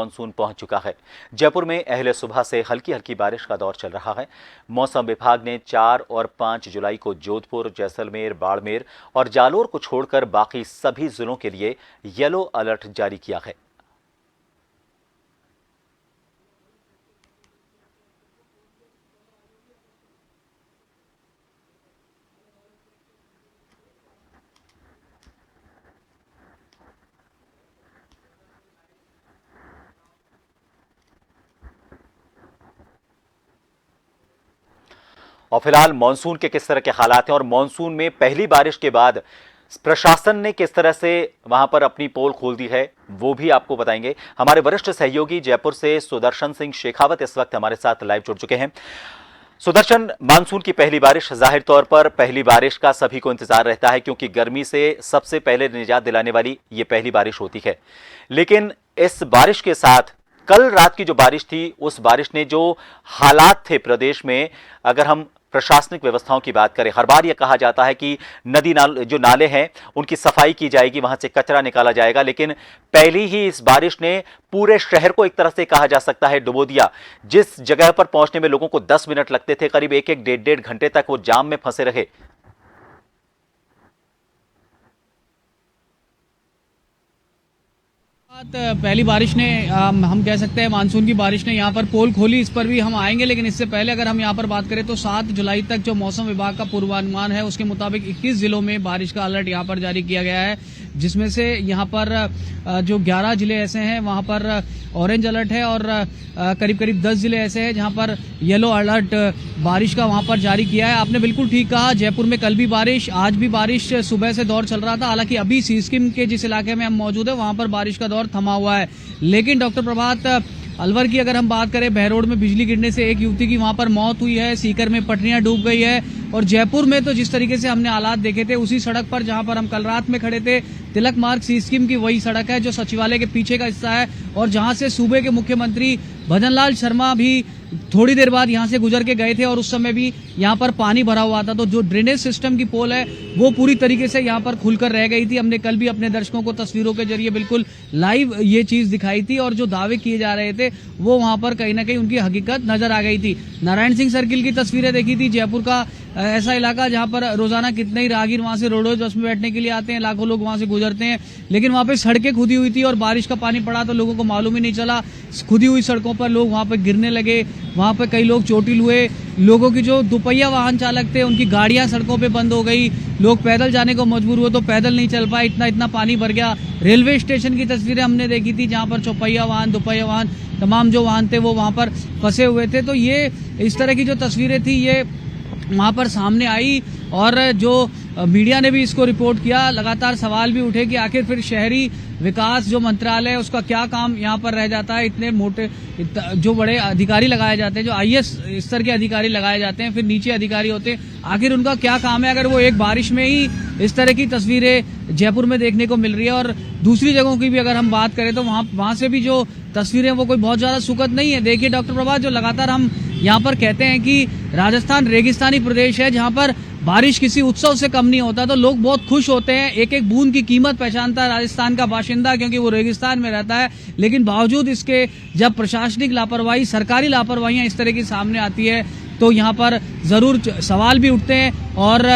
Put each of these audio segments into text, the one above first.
Monsoon पहुंच चुका है। जयपुर में अहले सुबह से हल्की हल्की बारिश का दौर चल रहा है। मौसम विभाग ने 4 और 5 जुलाई को जोधपुर, जैसलमेर, बाड़मेर और जालोर को छोड़कर बाकी सभी जिलों के लिए येलो अलर्ट जारी किया है। और फिलहाल मानसून के किस तरह के हालात हैं और मानसून में पहली बारिश के बाद प्रशासन ने किस तरह से वहां पर अपनी पोल खोल दी है, वो भी आपको बताएंगे। हमारे वरिष्ठ सहयोगी जयपुर से सुदर्शन सिंह शेखावत इस वक्त हमारे साथ लाइव जुड़ चुके हैं। सुदर्शन, मानसून की पहली बारिश, जाहिर तौर पर पहली बारिश का सभी को इंतजार रहता है क्योंकि गर्मी से सबसे पहले निजात दिलाने वाली ये पहली बारिश होती है। लेकिन इस बारिश के साथ कल रात की जो बारिश थी, उस बारिश ने जो हालात थे प्रदेश में, अगर हम प्रशासनिक व्यवस्थाओं की बात करें, हर बार यह कहा जाता है कि जो नाले हैं उनकी सफाई की जाएगी, वहां से कचरा निकाला जाएगा, लेकिन पहली ही इस बारिश ने पूरे शहर को एक तरह से कहा जा सकता है डुबो दिया। जिस जगह पर पहुंचने में लोगों को 10 मिनट लगते थे, करीब एक एक डेढ़ घंटे तक वो जाम में फंसे रहे। पहली बारिश ने हम कह सकते हैं मानसून की बारिश ने यहाँ पर पोल खोली, इस पर भी हम आएंगे। लेकिन इससे पहले अगर हम यहाँ पर बात करें तो 7 जुलाई तक जो मौसम विभाग का पूर्वानुमान है उसके मुताबिक 21 जिलों में बारिश का अलर्ट यहाँ पर जारी किया गया है, जिसमें से यहाँ पर जो 11 जिले ऐसे हैं वहाँ पर ऑरेंज अलर्ट है और करीब करीब 10 जिले ऐसे हैं जहाँ पर येलो अलर्ट बारिश का वहाँ पर जारी किया है। आपने बिल्कुल ठीक कहा, जयपुर में कल भी बारिश, आज भी बारिश सुबह से दौर चल रहा था। हालांकि अभी सिस्किम के जिस इलाके में हम मौजूद है वहाँ पर बारिश का दौर थमा हुआ है। लेकिन डॉक्टर प्रभात, अलवर की अगर हम बात करें, बहरोड में बिजली गिरने से एक युवती की वहां पर मौत हुई है, सीकर में पटरियां डूब गई है। और जयपुर में तो जिस तरीके से हमने हालात देखे थे, उसी सड़क पर जहां पर हम कल रात में खड़े थे, तिलक मार्ग सी स्कीम की वही सड़क है जो सचिवालय के पीछे का हिस्सा है और जहां से सूबे के मुख्यमंत्री भजनलाल शर्मा भी थोड़ी देर बाद यहां से गुजर के गए थे और उस समय भी यहां पर पानी भरा हुआ था। तो जो ड्रेनेज सिस्टम की पोल है वो पूरी तरीके से यहां पर खुलकर रह गई थी। हमने कल भी अपने दर्शकों को तस्वीरों के जरिए बिल्कुल लाइव ये चीज दिखाई थी और जो दावे किए जा रहे थे वो वहां पर कहीं ना कहीं उनकी हकीकत नजर आ गई थी। नारायण सिंह सर्किल की तस्वीरें देखी थी, जयपुर का ऐसा इलाका जहां पर रोजाना कितने ही राहगीर वहां से रोडवेज बस में बैठने के लिए आते हैं, लाखों लोग वहां से गुजरते हैं, लेकिन वहां पे सड़कें खुदी हुई थी और बारिश का पानी पड़ा तो लोगों को मालूम ही नहीं चला। खुदी हुई सड़कों पर लोग वहां पर गिरने लगे, वहां पर कई लोग चोटिल हुए। लोगों की जो दुपहिया वाहन चालक थे उनकी गाड़ियां सड़कों पे बंद हो गई, लोग पैदल जाने को मजबूर हुए तो पैदल नहीं चल पाए, इतना पानी भर गया। रेलवे स्टेशन की तस्वीरें हमने देखी थी जहां पर चौपहिया वाहन, दुपहिया वाहन, तमाम जो वाहन थे वो वहां पर फंसे हुए थे। तो ये इस तरह की जो तस्वीरें थी ये वहां पर सामने आई और जो मीडिया ने भी इसको रिपोर्ट किया। लगातार सवाल भी उठे कि आखिर फिर शहरी विकास जो मंत्रालय है उसका क्या काम यहाँ पर रह जाता है। इतने मोटे जो बड़े अधिकारी लगाए जाते हैं, जो आईएएस स्तर के अधिकारी लगाए जाते हैं, फिर नीचे अधिकारी होते हैं, आखिर उनका क्या काम है अगर वो एक बारिश में ही इस तरह की तस्वीरें जयपुर में देखने को मिल रही है। और दूसरी जगहों की भी अगर हम बात करें तो वहां से भी जो तस्वीरें वो कोई बहुत ज्यादा सुखद नहीं है। देखिए डॉक्टर प्रभात, जो लगातार हम यहाँ पर कहते हैं कि राजस्थान रेगिस्तानी प्रदेश है जहाँ पर बारिश किसी उत्सव से कम नहीं होता, तो लोग बहुत खुश होते हैं। एक एक बूंद की कीमत पहचानता है राजस्थान का बाशिंदा क्योंकि वो रेगिस्तान में रहता है। लेकिन बावजूद इसके जब प्रशासनिक लापरवाही, सरकारी लापरवाहियां इस तरह की सामने आती है तो यहाँ पर जरूर सवाल भी उठते हैं और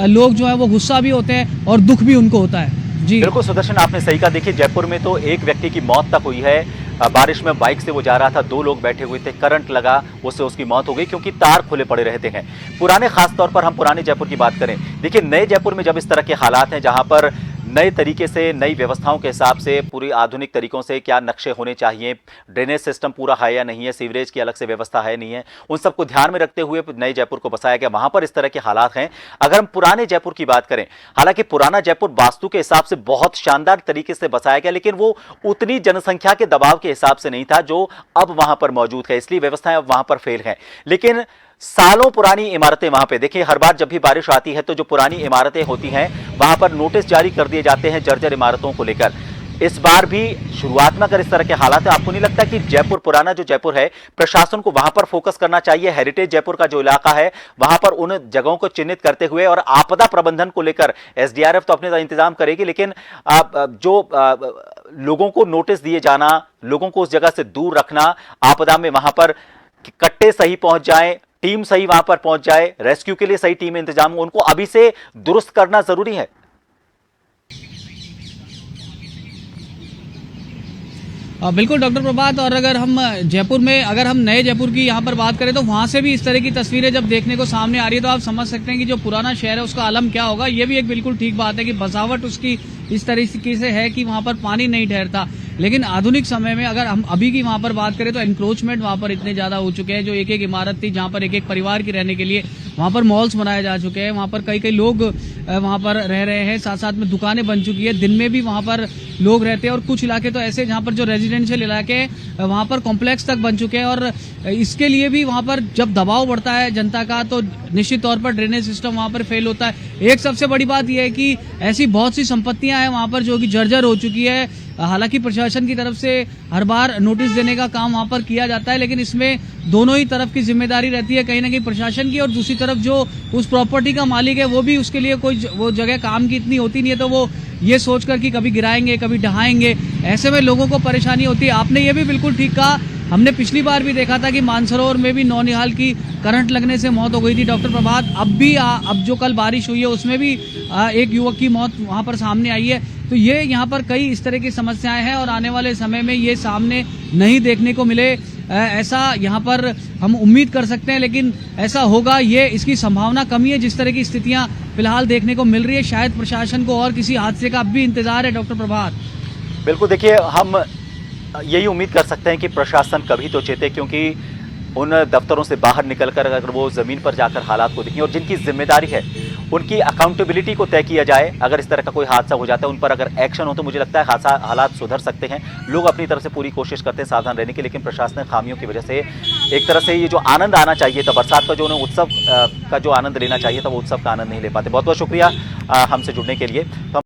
लोग जो है वो गुस्सा भी होते हैं और दुख भी उनको होता है। जी बिल्कुल सुदर्शन, आपने सही कहा। देखिए जयपुर में तो एक व्यक्ति की मौत तक हुई है। बारिश में बाइक से वो जा रहा था, 2 लोग बैठे हुए थे, करंट लगा, उससे उसकी मौत हो गई क्योंकि तार खुले पड़े रहते हैं। पुराने, खास तौर पर हम पुराने जयपुर की बात करें, देखिए नए जयपुर में जब इस तरह के हालात हैं जहां पर नए तरीके से, नई व्यवस्थाओं के हिसाब से, पूरी आधुनिक तरीकों से क्या नक्शे होने चाहिए, ड्रेनेज सिस्टम पूरा है या नहीं है, सीवरेज की अलग से व्यवस्था है नहीं है, उन सबको ध्यान में रखते हुए नए जयपुर को बसाया गया। वहां पर इस तरह के हालात हैं। अगर हम पुराने जयपुर की बात करें, हालांकि पुराना जयपुर वास्तु के हिसाब से बहुत शानदार तरीके से बसाया गया, लेकिन वो उतनी जनसंख्या के दबाव के हिसाब से नहीं था जो अब वहां पर मौजूद है, इसलिए व्यवस्थाएं अब वहां पर फेल हैं। लेकिन सालों पुरानी इमारतें वहां पे, देखिए हर बार जब भी बारिश आती है तो जो पुरानी इमारतें होती हैं वहां पर नोटिस जारी कर दिए जाते हैं जर्जर इमारतों को लेकर। इस बार भी शुरुआत में अगर इस तरह के हालात है, आपको नहीं लगता कि जयपुर, पुराना जो जयपुर है, प्रशासन को वहां पर फोकस करना चाहिए? हेरिटेज जयपुर का जो इलाका है वहां पर उन जगहों को चिन्हित करते हुए और आपदा प्रबंधन को लेकर एसडीआरएफ तो अपने इंतजाम करेगी, लेकिन लोगों को नोटिस दिए जाना, लोगों को उस जगह से दूर रखना, आपदा में वहां पर कट्टे सही पहुंच जाएं, टीम सही वहां पर पहुंच जाए, रेस्क्यू के लिए सही टीम इंतजाम हो, उनको अभी से दुरुस्त करना जरूरी है। बिल्कुल डॉक्टर प्रभात, और अगर हम जयपुर में, अगर हम नए जयपुर की यहाँ पर बात करें तो वहां से भी इस तरह की तस्वीरें जब देखने को सामने आ रही है तो आप समझ सकते हैं कि जो पुराना शहर है उसका आलम क्या होगा। ये भी एक बिल्कुल ठीक बात है कि बसावट उसकी इस तरीके से है कि वहां पर पानी नहीं ठहरता। लेकिन आधुनिक समय में अगर हम अभी की वहां पर बात करें तो एनक्रोचमेंट वहां पर इतने ज्यादा हो चुके हैं। जो एक एक इमारत थी जहां पर एक एक परिवार की रहने के लिए वहां पर मॉल्स बनाए जा चुके हैं, वहां पर कई कई लोग वहां पर रह रहे हैं, साथ साथ में दुकानें बन चुकी है, दिन में भी वहां पर लोग रहते हैं। और कुछ इलाके तो ऐसे जहां पर जो रेजिडेंशियल इलाके हैं वहां पर कॉम्प्लेक्स तक बन चुके हैं। और इसके लिए भी वहां पर जब दबाव बढ़ता है जनता का तो निश्चित तौर पर ड्रेनेज सिस्टम वहां पर फेल होता है। एक सबसे बड़ी बात यह है कि ऐसी बहुत सी संपत्तियां हैं वहां पर जो कि जर्जर हो चुकी है। हालांकि प्रशासन की तरफ से हर बार नोटिस देने का काम वहां पर किया जाता है, लेकिन इसमें दोनों ही तरफ की जिम्मेदारी रहती है, कहीं ना कहीं प्रशासन की, और दूसरी तरफ जो उस प्रॉपर्टी का मालिक है वो भी, उसके लिए कोई वो जगह काम की इतनी होती नहीं है, तो वो ये सोचकर कि कभी गिराएंगे कभी ढहाएंगे, ऐसे में लोगों को परेशानी होती है। आपने ये भी बिल्कुल ठीक कहा, हमने पिछली बार भी देखा था कि मानसरोवर में भी नौनिहाल की करंट लगने से मौत हो गई थी डॉक्टर प्रभात। अब जो कल बारिश हुई है उसमें भी एक युवक की मौत वहां पर सामने आई है। तो ये यहाँ पर कई इस तरह की समस्याएं हैं और आने वाले समय में ये सामने नहीं देखने को मिले, ऐसा यहाँ पर हम उम्मीद कर सकते हैं। लेकिन ऐसा होगा ये, इसकी संभावना कम ही है जिस तरह की स्थितियां फिलहाल देखने को मिल रही है। शायद प्रशासन को और किसी हादसे का अब भी इंतजार है डॉक्टर प्रभात। बिल्कुल, देखिए हम यही उम्मीद कर सकते हैं कि प्रशासन कभी तो चेते, क्योंकि उन दफ्तरों से बाहर निकलकर अगर वो जमीन पर जाकर हालात को देखें और जिनकी जिम्मेदारी है उनकी अकाउंटेबिलिटी को तय किया जाए। अगर इस तरह का कोई हादसा हो जाता है उन पर अगर एक्शन हो तो मुझे लगता है हालात सुधर सकते हैं। लोग अपनी तरफ से पूरी कोशिश करते हैं सावधान रहने की, लेकिन प्रशासनिक खामियों की वजह से एक तरह से ये जो आनंद आना चाहिए था, बरसात का जो उन्हें उत्सव का जो आनंद लेना चाहिए था, वो उत्सव का आनंद नहीं ले पाते। बहुत बहुत शुक्रिया हमसे जुड़ने के लिए। तो